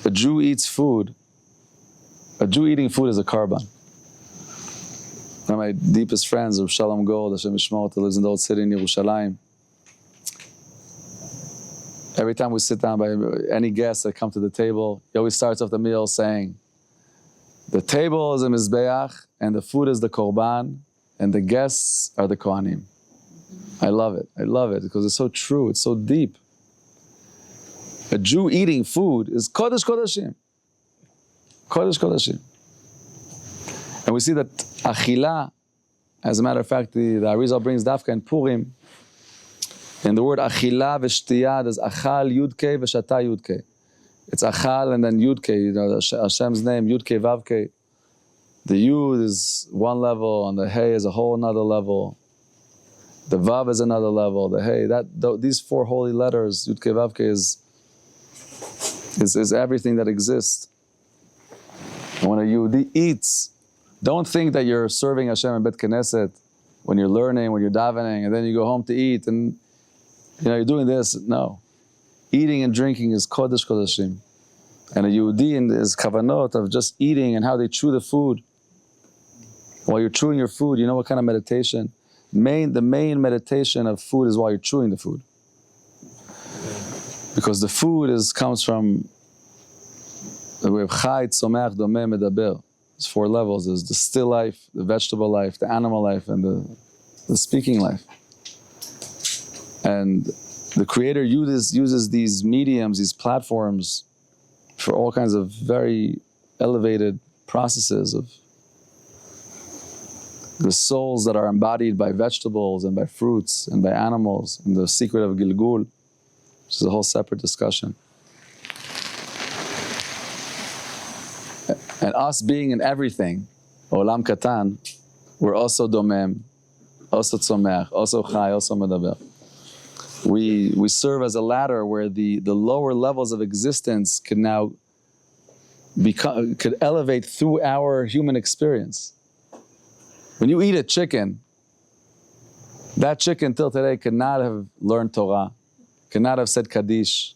A Jew eats food. A Jew eating food is a karban. One of my deepest friends, Rav Shalom Gold, Hashem Yishmor, who lives in the old city in Yerushalayim. Every time we sit down by any guest that come to the table, he always starts off the meal saying, the table is a mizbeach, and the food is the korban, and the guests are the kohanim. I love it. I love it because it's so true. It's so deep. A Jew eating food is Kodesh Kodeshim. Kodesh Kodeshim. And we see that Achila, as a matter of fact, the Arizal brings Dafka in Purim. In the word Achila v'shtiyah, there's Achal Yudke v'shata Yudke. It's Achal and then Yudke, you know, Hashem's name, Yudke Vavke. The Yud is one level, and the Hey is a whole another level. The Vav is another level. The Hey, these four holy letters, Yudke Vavke, is everything that exists. And when a Yehudi eats, don't think that you're serving Hashem in Bet Knesset when you're learning, when you're davening, and then you go home to eat, and you're doing this. No. Eating and drinking is Kodesh Kodeshim. And a Yehudi in his kavanot of just eating and how they chew the food. While you're chewing your food, you know what kind of meditation? The main meditation of food is while you're chewing the food. Because the food comes from the way of Chai, Tzomech, Domeh, Medaber. There's four levels. There's the still life, the vegetable life, the animal life, and the speaking life. And the Creator uses these mediums, these platforms, for all kinds of very elevated processes of the souls that are embodied by vegetables and by fruits and by animals, and the secret of Gilgul, which is a whole separate discussion. And us being in everything, Olam Katan, we're also Domem, also Tzomech, also Chai, also Medaber. We serve as a ladder where the lower levels of existence could elevate through our human experience. When you eat a chicken, that chicken till today could not have learned Torah, could not have said Kaddish,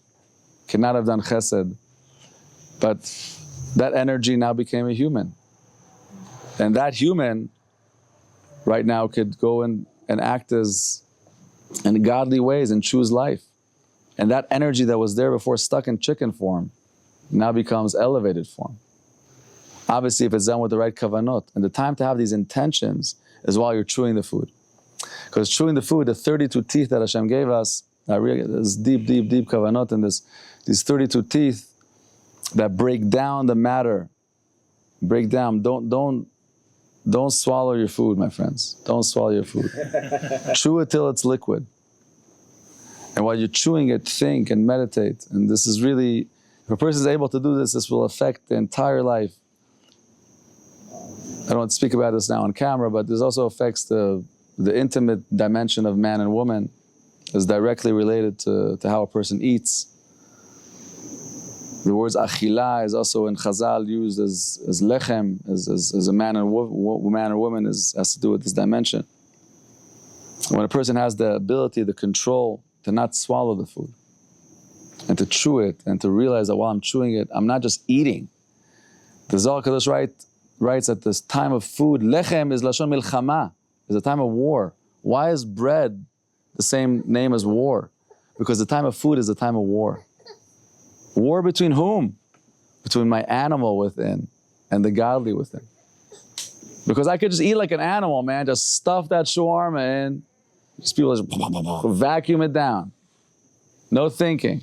could not have done Chesed, but that energy now became a human. And that human right now could go and act as in godly ways and choose life. And that energy that was there before stuck in chicken form now becomes elevated form. Obviously, if it's done with the right kavanot. And the time to have these intentions is while you're chewing the food. Because chewing the food, the 32 teeth that Hashem gave us, there's deep kavanot in this. These 32 teeth that break down the matter. Break down. Don't swallow your food, my friends. Don't swallow your food. Chew it till it's liquid. And while you're chewing it, think and meditate. And this is really, if a person is able to do this, this will affect the entire life. I don't want to speak about this now on camera, but this also affects the intimate dimension of man and woman. Is directly related to how a person eats. The words achila is also in Chazal used as lechem, as a man or woman has to do with this dimension. When a person has the ability, the control to not swallow the food and to chew it and to realize that while I'm chewing it, I'm not just eating. The Zohar Kadosh writes at this time of food, lechem is lashon milchama, is a time of war. Why is bread the same name as war? Because the time of food is the time of war. War between whom? Between my animal within and the godly within. Because I could just eat like an animal, man, just stuff that shawarma in, just people just vacuum it down. No thinking.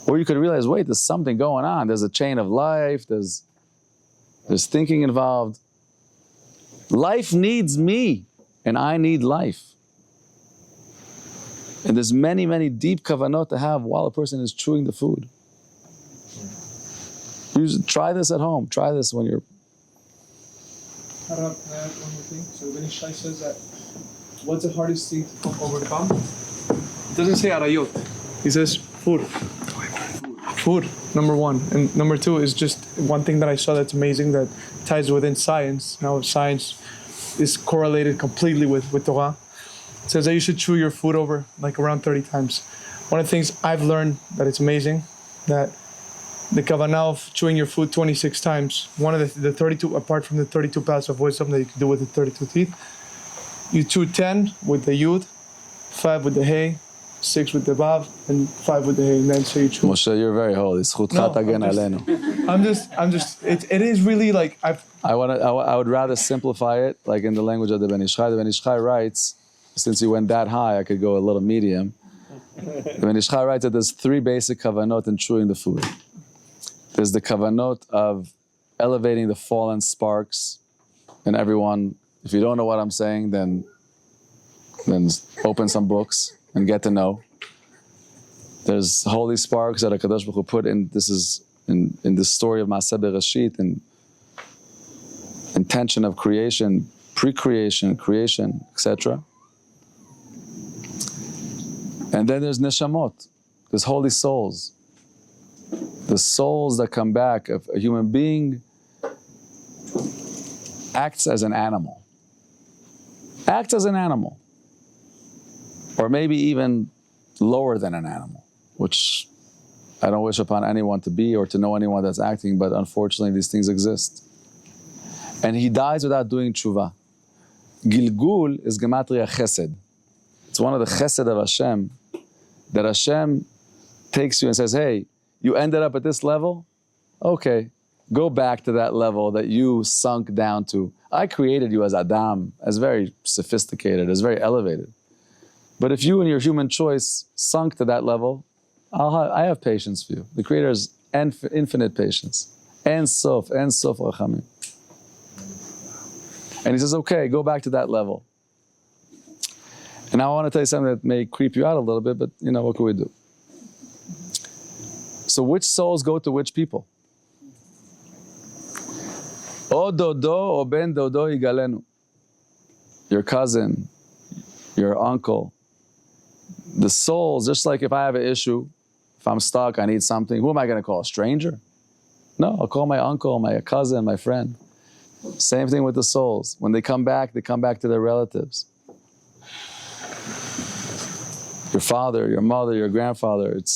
Or you could realize, wait, there's something going on. There's a chain of life, there's thinking involved. Life needs me, and I need life. And there's many deep kavanot to have while a person is chewing the food. Try this at home. Try this when you're... Can I add one more thing? So when Shai says that, what's the hardest thing to overcome? It doesn't say arayot. He says food. Food, number one. And number two is just one thing that I saw that's amazing that ties within science. Now science is correlated completely with Torah. It says that you should chew your food over like around 30 times. One of the things I've learned that it's amazing, that the kavanah of chewing your food 26 times, one of the 32, apart from the 32 paths of wisdom that you can do with the 32 teeth, you chew 10 with the yud, 5 with the hey, 6 with the vav, and 5 with the hey, and then so you chew. Moshe, you're very holy. I'm just, it is really like, I would rather simplify it like in the language of the Ben Ish Chai. The Ben Ish Chai writes since you went that high, I could go a little medium. The Ish Chai writes that there's 3 basic kavanot in chewing the food. There's the kavanot of elevating the fallen sparks in everyone. If you don't know what I'm saying, then open some books and get to know. There's holy sparks that HaKadosh Baruch Hu put in. This is in the story of Maaseh Bereshit, and intention of creation, pre-creation, creation, etc. And then there's neshamot, there's holy souls. The souls that come back. If a human being acts as an animal, or maybe even lower than an animal, which I don't wish upon anyone to be or to know anyone that's acting, but unfortunately these things exist. And he dies without doing Teshuvah. Gilgul is gematria chesed. It's one of the chesed of Hashem, that Hashem takes you and says, hey, you ended up at this level? Okay, go back to that level that you sunk down to. I created you as Adam, as very sophisticated, as very elevated. But if you in your human choice sunk to that level, I have patience for you. The Creator has infinite patience. En sof rachamim. And he says, okay, go back to that level. And now I want to tell you something that may creep you out a little bit, but what can we do? So which souls go to which people? O dodo o ben dodo yigalenu. Your cousin, your uncle. The souls, just like if I have an issue, if I'm stuck, I need something, who am I going to call? A stranger? No, I'll call my uncle, my cousin, my friend. Same thing with the souls. When they come back to their relatives. Your father, your mother, your grandfather. It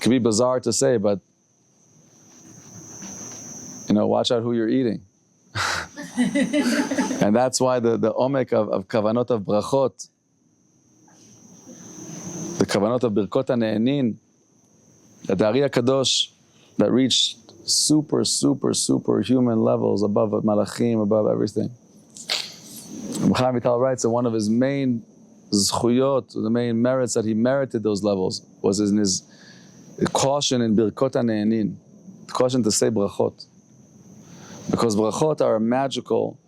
can be bizarre to say, but watch out who you're eating. And that's why the omek of kavanot of brachot, the kavanot of birkot hane'enin, that the Ari HaKadosh that reached super human levels above malachim, above everything. Chaim Vital writes that one of his main zchuyot, the main merits that he merited those levels, was in his caution in birkot hane'enin, caution to say brachot. Because brachot are a magical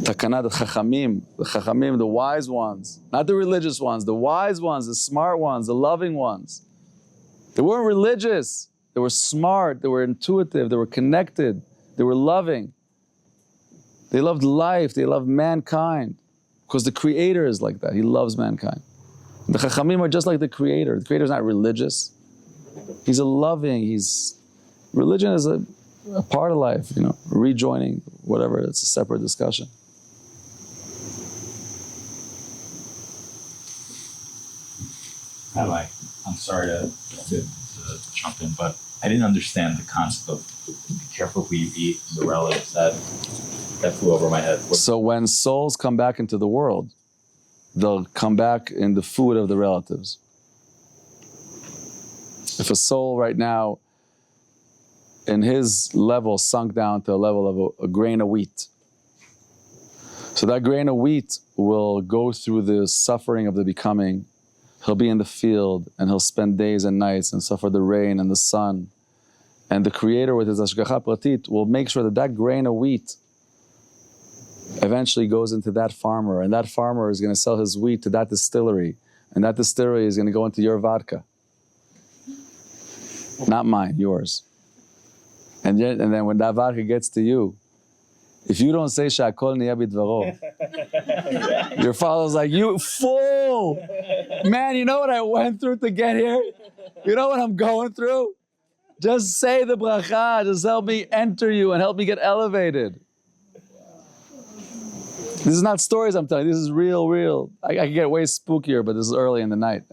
takana, the chachamim, the wise ones, not the religious ones, the wise ones, the smart ones, the loving ones. They weren't religious, they were smart, they were intuitive, they were connected, they were loving. They loved life, they loved mankind. Because the Creator is like that, He loves mankind. The chachamim are just like the Creator. The Creator is not religious. He's a loving, religion is a part of life, rejoining, whatever, it's a separate discussion. Rabbi, I'm sorry to jump in, but I didn't understand the concept of be careful who you eat, the relatives. That flew over my head. So when souls come back into the world, they'll come back in the food of the relatives. If a soul right now, in his level, sunk down to a level of a grain of wheat, so that grain of wheat will go through the suffering of the becoming. He'll be in the field and he'll spend days and nights and suffer the rain and the sun. And the Creator with his Hashgacha Pratit will make sure that grain of wheat eventually goes into that farmer, and that farmer is going to sell his wheat to that distillery, and that distillery is going to go into your vodka. Not mine, yours. And then when that vodka gets to you, if you don't say Sha'akol Niya Bidvaro, your father's like, you fool! Man, you know what I went through to get here? You know what I'm going through? Just say the bracha, just help me enter you and help me get elevated. This is not stories I'm telling you, this is real. I can get way spookier, but this is early in the night.